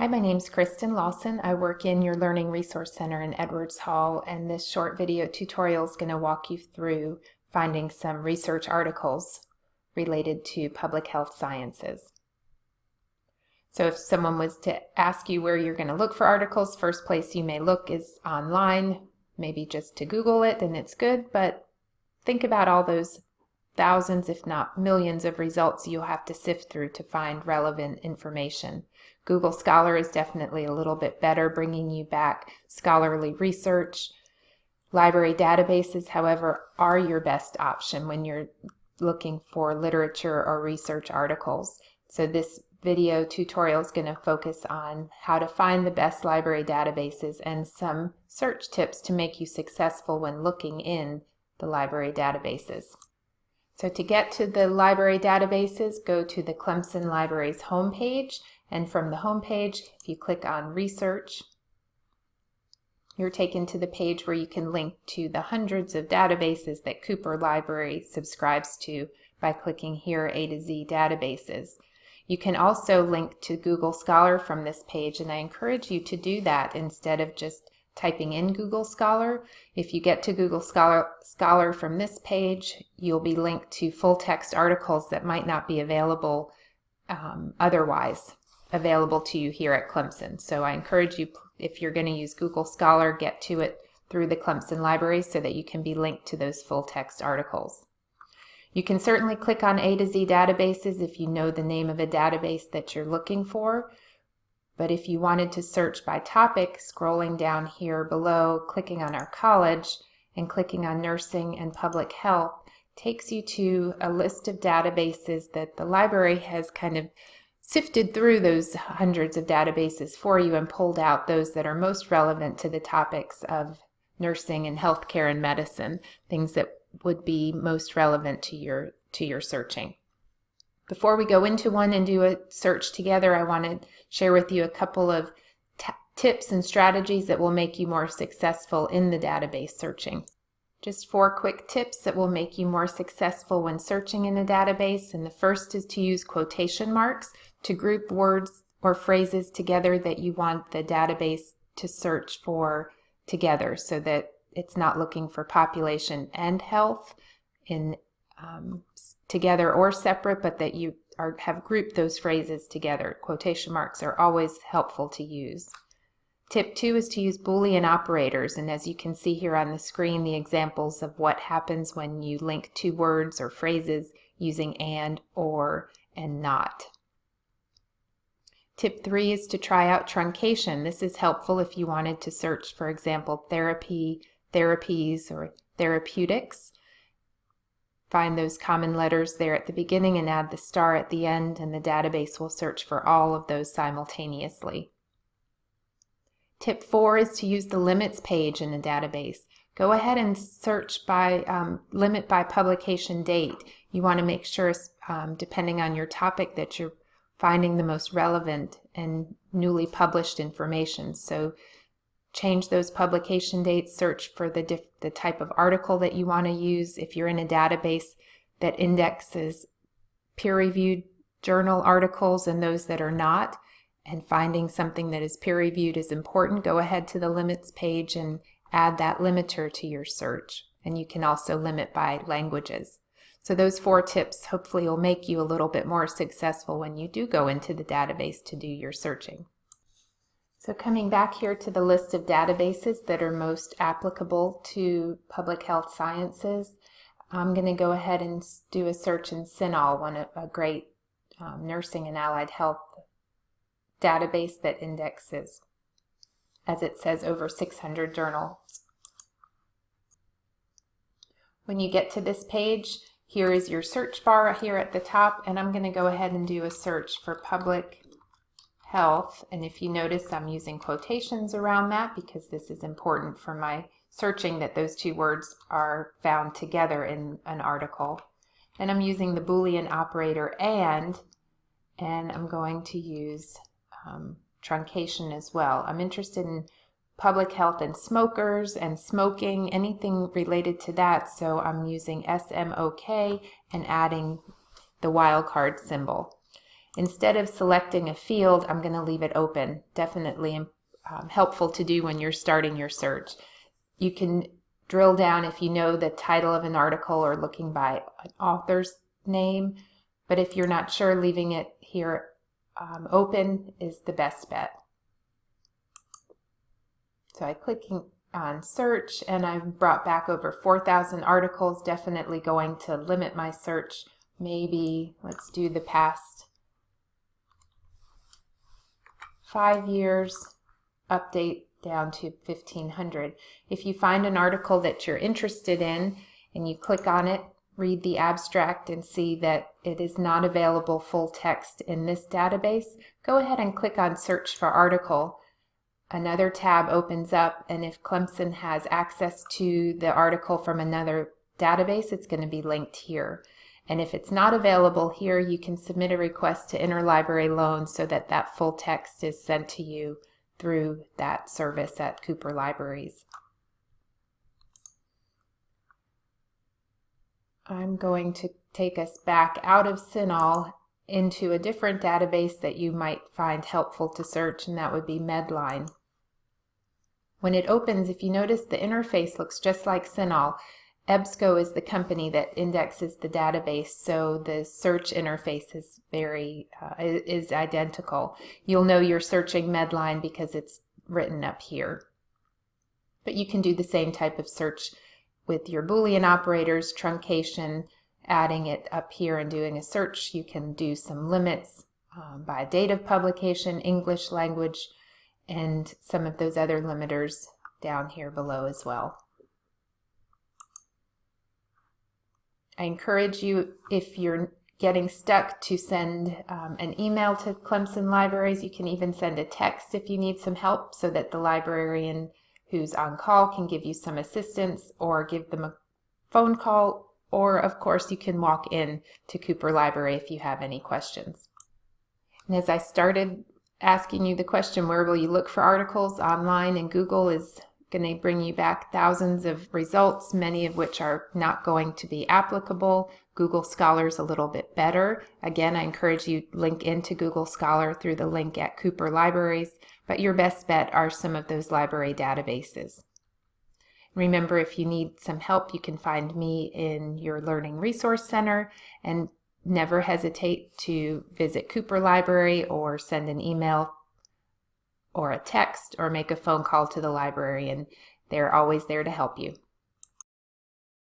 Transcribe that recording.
Hi, my name's Kristen Lawson. I work in your Learning Resource Center in Edwards Hall, and this short video tutorial is going to walk you through finding some research articles related to public health sciences. So if someone was to ask you where you're going to look for articles, first place you may look is online, maybe just to Google it and it's good, but think about all those thousands, if not millions, of results you'll have to sift through to find relevant information. Google Scholar is definitely a little bit better, bringing you back scholarly research. Library databases, however, are your best option when you're looking for literature or research articles. So this video tutorial is going to focus on how to find the best library databases and some search tips to make you successful when looking in the library databases. So to get to the library databases, go to the Clemson Library's homepage, and from the homepage, if you click on Research, you're taken to the page where you can link to the hundreds of databases that Cooper Library subscribes to by clicking here, A to Z Databases. You can also link to Google Scholar from this page, and I encourage you to do that instead of just typing in Google Scholar. If you get to Google Scholar from this page, you'll be linked to full text articles that might not be available otherwise available to you here at Clemson. So I encourage you, if you're going to use Google Scholar, get to it through the Clemson Library so that you can be linked to those full text articles. You can certainly click on A to Z Databases if you know the name of a database that you're looking for. But if you wanted to search by topic, scrolling down here below, clicking on our college, and clicking on nursing and public health takes you to a list of databases that the library has kind of sifted through those hundreds of databases for you and pulled out those that are most relevant to the topics of nursing and healthcare and medicine, things that would be most relevant to your searching. Before we go into one and do a search together, I want to share with you a couple of tips and strategies that will make you more successful in the database searching. Just 4 quick tips that will make you more successful when searching in a database. And the first is to use quotation marks to group words or phrases together that you want the database to search for together, so that it's not looking for population and health in together or separate, but that you have grouped those phrases together. Quotation marks are always helpful to use. Tip 2 is to use Boolean operators, and as you can see here on the screen, the examples of what happens when you link 2 words or phrases using and, or, and not. Tip 3 is to try out truncation. This is helpful if you wanted to search, for example, therapy, therapies, or therapeutics. Find those common letters there at the beginning and add the star at the end, and the database will search for all of those simultaneously. Tip 4 is to use the limits page in a database. Go ahead and search by limit by publication date. You want to make sure, depending on your topic, that you're finding the most relevant and newly published information. So change those publication dates, search for the type of article that you want to use. If you're in a database that indexes peer-reviewed journal articles and those that are not, and finding something that is peer-reviewed is important, go ahead to the limits page and add that limiter to your search. And you can also limit by languages. So those 4 tips hopefully will make you a little bit more successful when you do go into the database to do your searching. So coming back here to the list of databases that are most applicable to public health sciences, I'm going to go ahead and do a search in CINAHL, a great nursing and allied health database that indexes, as it says, over 600 journals. When you get to this page, here is your search bar here at the top, and I'm going to go ahead and do a search for public health. And if you notice, I'm using quotations around that because this is important for my searching, that those 2 words are found together in an article. And I'm using the Boolean operator and I'm going to use truncation as well. I'm interested in public health and smokers and smoking, anything related to that, so I'm using SMOK and adding the wildcard symbol. Instead of selecting a field, I'm going to leave it open. Definitely helpful to do when you're starting your search. You can drill down if you know the title of an article or looking by an author's name, but if you're not sure, leaving it here open is the best bet. So I'm clicking on search and I've brought back over 4,000 articles. Definitely going to limit my search. Maybe let's do the past 5 years, update down to 1,500. If you find an article that you're interested in and you click on it, read the abstract and see that it is not available full text in this database, go ahead and click on search for article. Another tab opens up, and if Clemson has access to the article from another database, it's going to be linked here. And if it's not available here, you can submit a request to interlibrary loan so that that full text is sent to you through that service at Cooper Libraries. I'm going to take us back out of CINAHL into a different database that you might find helpful to search, and that would be Medline. When it opens, if you notice, the interface looks just like CINAHL. EBSCO is the company that indexes the database, so the search interface is identical. You'll know you're searching Medline because it's written up here. But you can do the same type of search with your Boolean operators, truncation, adding it up here and doing a search. You can do some limits by date of publication, English language, and some of those other limiters down here below as well. I encourage you, if you're getting stuck, to send an email to Clemson Libraries. You can even send a text if you need some help so that the librarian who's on call can give you some assistance, or give them a phone call, or of course you can walk in to Cooper Library if you have any questions. And as I started asking you the question, where will you look for articles online, and Google is going to bring you back thousands of results, many of which are not going to be applicable. Google Scholar's a little bit better. Again, I encourage you to link into Google Scholar through the link at Cooper Libraries, but your best bet are some of those library databases. Remember, if you need some help, you can find me in your Learning Resource Center, and never hesitate to visit Cooper Library or send an email or a text or make a phone call to the librarian. They're always there to help you.